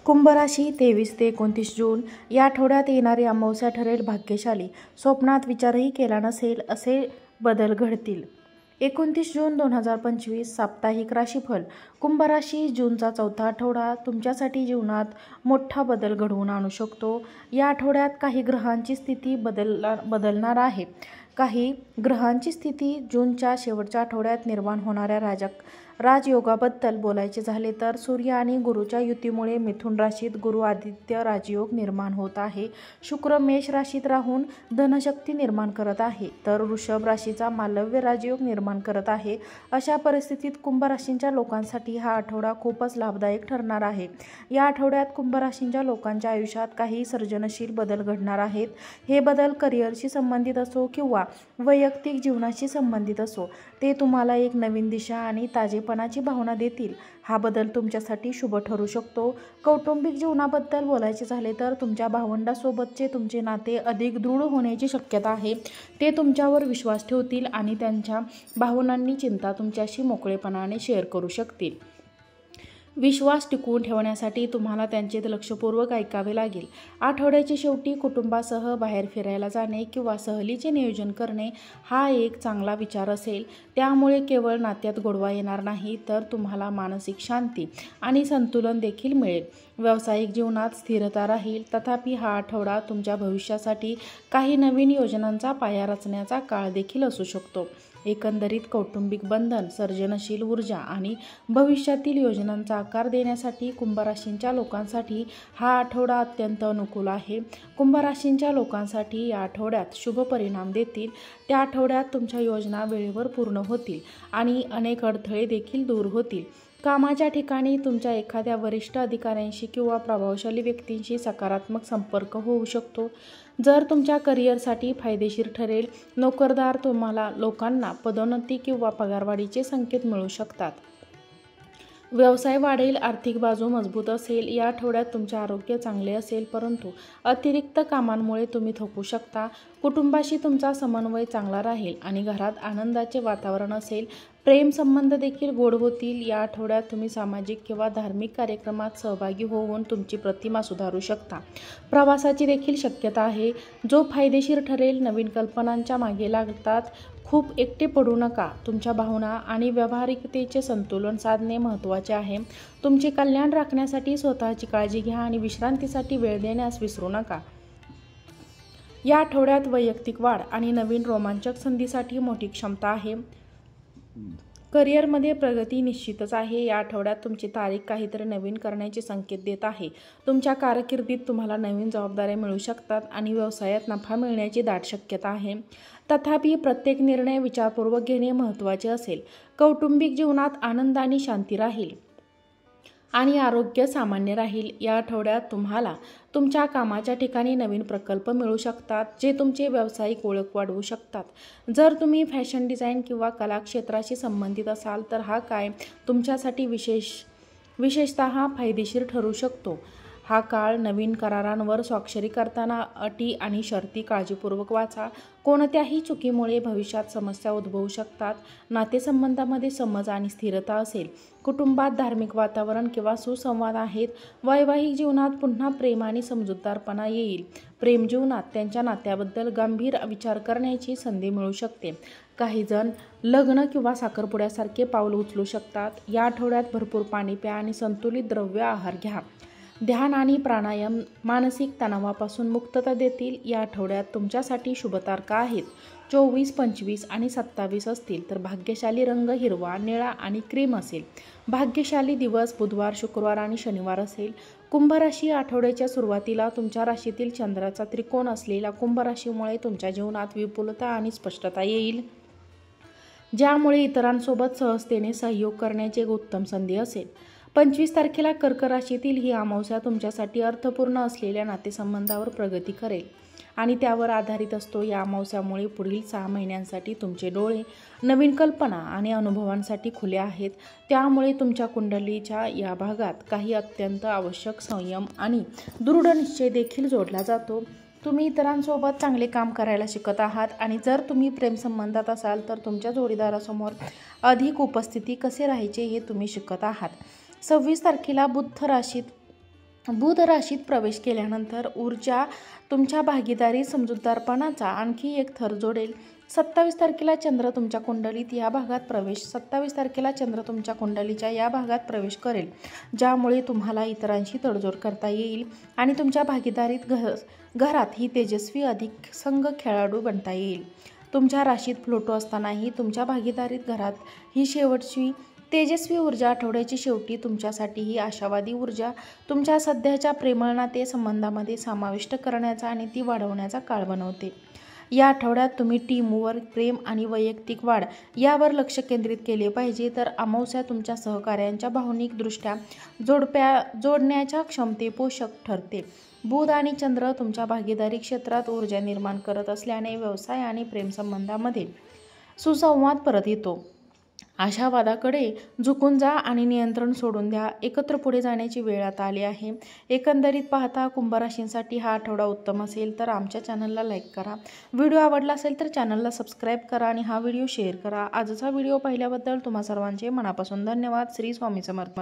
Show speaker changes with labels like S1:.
S1: कुंभ राशी 23 ते 29 जून या आठवड्यात येणारी अमावस्या ठरेल भाग्यशाली. स्वप्नात विचारही केला नसेल असे बदल घडतील. 29 जून 2025 साप्ताहिक राशीफल. कुंभ राशी. जूनचा चौथा आठवडा तुमच्यासाठी जीवनात मोठा बदल घडवून आणू शकतो. या आठवड्यात काही ग्रहांची स्थिती बदलणार आहे. काही ग्रहांची स्थिती. जूनच्या शेवटच्या आठवड्यात निर्माण होणाऱ्या राजयोगाबद्दल बोलायचे झाले तर सूर्य आणि गुरूच्या युतीमुळे मिथुन राशीत गुरु आदित्य राजयोग निर्माण होत आहे. शुक्र मेष राशीत राहून धनशक्ती निर्माण करत आहे, तर वृषभ राशीचा मालव्य राजयोग निर्माण करत आहे. अशा परिस्थितीत कुंभ राशींच्या लोकांसाठी हा आठवडा खूपच लाभदायक ठरणार आहे. या आठवड्यात कुंभ राशींच्या लोकांच्या आयुष्यात काही सर्जनशील बदल घडणार आहेत. हे बदल करिअरशी संबंधित असो किंवा वैयक्तिक जीवनाशी संबंधित असो, ते तुम्हाला एक नवीन दिशा आणि ताजेपणाची भावना देतील. हा बदल तुमच्यासाठी शुभ ठरू शकतो. कौटुंबिक जीवनाबद्दल बोलायचे झाले तर तुमच्या भावंडासोबतचे तुमचे नाते अधिक दृढ होण्याची शक्यता आहे. ते तुमच्यावर विश्वास ठेवतील आणि त्यांच्या भावनांनी चिंता तुमच्याशी मोकळेपणाने शेअर करू शकतील. विश्वास टिकवून ठेवण्यासाठी तुम्हाला त्यांचे लक्षपूर्वक ऐकावे लागेल. आठवड्याच्या शेवटी कुटुंबासह बाहेर फिरायला जाणे किंवा सहलीचे नियोजन करणे हा एक चांगला विचार असेल. त्यामुळे केवळ नात्यात गोडवा येणार नाही, तर तुम्हाला मानसिक शांती आणि संतुलन देखील मिळेल. व्यावसायिक जीवनात स्थिरता राहील. तथापि हा आठवडा तुमच्या भविष्यासाठी काही नवीन योजनांचा पाया रचण्याचा काळ देखील असू शकतो. एकंदरीत कौटुंबिक बंधन, सर्जनशील ऊर्जा आणि भविष्यातील योजनांचा आकार देण्यासाठी कुंभ राशींच्या लोकांसाठी हा आठवडा अत्यंत अनुकूल आहे. कुंभ राशींच्या लोकांसाठी या आठवड्यात शुभ परिणाम देतील. त्या आठवड्यात तुमच्या योजना वेळेवर पूर्ण होतील आणि अनेक अडथळे देखील दूर होतील. कामाच्या ठिकाणी तुमच्या एखाद्या वरिष्ठ अधिकाऱ्यांशी किंवा प्रभावशाली व्यक्तींशी सकारात्मक संपर्क होऊ शकतो. जर तुमच्या करिअरसाठी फायदेशीर ठरेल. नोकरदार लोकांना पदोन्नती किंवा पगारवाढीचे संकेत मिळू शकतात. व्यवसाय वाढेल. आर्थिक बाजू मजबूत असेल. या आठवड्यात तुमचे आरोग्य चांगले असेल, परंतु अतिरिक्त कामांमुळे तुम्ही थकू शकता. कुटुंबाशी तुमचा समन्वय चांगला राहील आणि घरात आनंदाचे वातावरण असेल. प्रेम संबंध देखील गोड होतील. या आठवड्यात तुम्ही सामाजिक किंवा धार्मिक कार्यक्रमात सहभागी होऊन तुमची प्रतिमा सुधारू शकता. प्रवासाची देखील शक्यता आहे, जो फायदेशीर ठरेल. नवीन कल्पनांच्या मागे लागतात. खूप एकटे पडू नका. तुमच्या भावना आणि व्यावहारिकतेचे संतुलन साधणे महत्त्वाचे आहे. तुमचे कल्याण राखण्यासाठी स्वतःची काळजी घ्या आणि विश्रांतीसाठी वेळ देण्यास विसरू नका. या आठवड्यात वैयक्तिक वाढ आणि नवीन रोमांचक संधीसाठी मोठी क्षमता आहे. करिअरमध्ये प्रगती निश्चितच आहे. या आठवड्यात तुमची तारीख काहीतरी नवीन करण्याचे संकेत देत आहे. तुमच्या कारकिर्दीत तुम्हाला नवीन जबाबदाऱ्या मिळू शकतात आणि व्यवसायात नफा मिळण्याची दाट शक्यता आहे. तथापि प्रत्येक निर्णय विचारपूर्वक घेणे महत्त्वाचे असेल. कौटुंबिक जीवनात आनंद आणि शांती राहील आणि आरोग्य सामान्य राहील. या आठवड्यात तुम्हाला तुमच्या कामाच्या ठिकाणी नवीन प्रकल्प मिळू शकतात, जे तुमचे व्यावसायिक ओळख वाढवू शकतात. जर तुम्ही फॅशन डिझाईन किंवा कला क्षेत्राशी संबंधित असाल तर हा काळ तुमच्यासाठी विशेषतः फायदेशीर ठरू शकतो. हा काळ नवीन करारांवर स्वाक्षरी करताना अटी आणि शर्ती काळजीपूर्वक वाचा. कोणत्याही चुकीमुळे भविष्यात समस्या उद्भवू शकतात. नातेसंबंधामध्ये समज आणि स्थिरता असेल. कुटुंबात धार्मिक वातावरण किंवा सुसंवाद आहेत. वैवाहिक जीवनात पुन्हा प्रेम आणि समजूतदारपणा येईल. प्रेम जीवनात त्यांच्या नात्याबद्दल गंभीर विचार करण्याची संधी मिळू शकते. काही जण लग्न किंवा साखरपुड्यासारखे पाऊल उचलू शकतात. या आठवड्यात भरपूर पाणी प्या आणि संतुलित द्रव्य आहार घ्या. ध्यान आणि प्राणायाम मानसिक तणावापासून मुक्तता देतील. या आठवड्यात तुमच्यासाठी शुभतारका आहेत. 24, 25 आणि 27 असतील, तर भाग्यशाली रंग हिरवा, निळा आणि क्रीम असेल. भाग्यशाली दिवस बुधवार, शुक्रवार आणि शनिवार असेल. कुंभ राशी. आठवड्याच्या सुरुवातीला तुमच्या राशीतील चंद्राचा त्रिकोण असलेल्या कुंभ राशीमुळे तुमच्या जीवनात विपुलता आणि स्पष्टता येईल, ज्यामुळे इतरांसोबत सहजतेने सहयोग करण्याची एक उत्तम संधी असेल. 25 तारखेला कर्क राशीतील ही अमावस्या तुमच्यासाठी अर्थपूर्ण असलेल्या नातेसंबंधावर प्रगती करेल आणि त्यावर आधारित असतो. या अमावस्यामुळे पुढील 6 महिन्यांसाठी तुमचे डोळे नवीन कल्पना आणि अनुभवांसाठी खुले आहेत. त्यामुळे तुमच्या कुंडलीच्या या भागात काही अत्यंत आवश्यक संयम आणि दृढ निश्चय देखील जोडला जातो. तुम्ही इतरांसोबत चांगले काम करायला शिकत आहात आणि जर तुम्ही प्रेमसंबंधात असाल तर तुमच्या जोडीदारासमोर अधिक उपस्थिती कसे राहायचे हे तुम्ही शिकत आहात. 26 तारखेला बुध राशीत बुध राशीत प्रवेश केल्यानंतर ऊर्जा तुमच्या भागीदारी समजूतदारपणाचा आणखी एक थर जोडेल. 27 तारखेला चंद्र तुमच्या कुंडलीत या भागात प्रवेश 27 तारखेला चंद्र तुमच्या कुंडलीच्या या भागात प्रवेश करेल, ज्यामुळे तुम्हाला इतरांशी तडजोड करता येईल आणि तुमच्या भागीदारीत घरात ही तेजस्वी अधिक संघ खेळाडू बनता येईल. तुमच्या राशीत प्लुटो असतानाही तुमच्या भागीदारीत घरात ही शेवटची तेजस्वी ऊर्जा आठवड्याची शेवटी तुमच्यासाठी ही आशावादी ऊर्जा तुमच्या सध्याच्या प्रेमळ नाते संबंधामध्ये समाविष्ट करण्याचा आणि ती वाढवण्याचा काळ बनवते. या आठवड्यात तुम्ही टीमवर्क, प्रेम आणि वैयक्तिक वाढ यावर लक्ष केंद्रित केले पाहिजे. तर अमावस्या तुमच्या सहकाऱ्यांच्या भावनिकदृष्ट्या जोडण्याच्या क्षमते पोषक ठरते. बुध आणि चंद्र तुमच्या भागीदारी क्षेत्रात ऊर्जा निर्माण करत असल्याने व्यवसाय आणि प्रेमसंबंधामध्ये सुसंवाद परत येतो. आशावादाकडे झुकून जा आणि नियंत्रण सोडून द्या. एकत्र पुढे जाण्याची वेळ आता आली आहे. एकंदरीत पाहता कुंभ राशींसाठी हा आठवडा उत्तम असेल. तर आमच्या चॅनलला लाईक करा, व्हिडिओ आवडला असेल तर चॅनलला सबस्क्राईब करा आणि हा व्हिडिओ शेअर करा. आजचा व्हिडिओ पाहिल्याबद्दल तुम्हा सर्वांचे मनापासून धन्यवाद. श्री स्वामी समर्थ.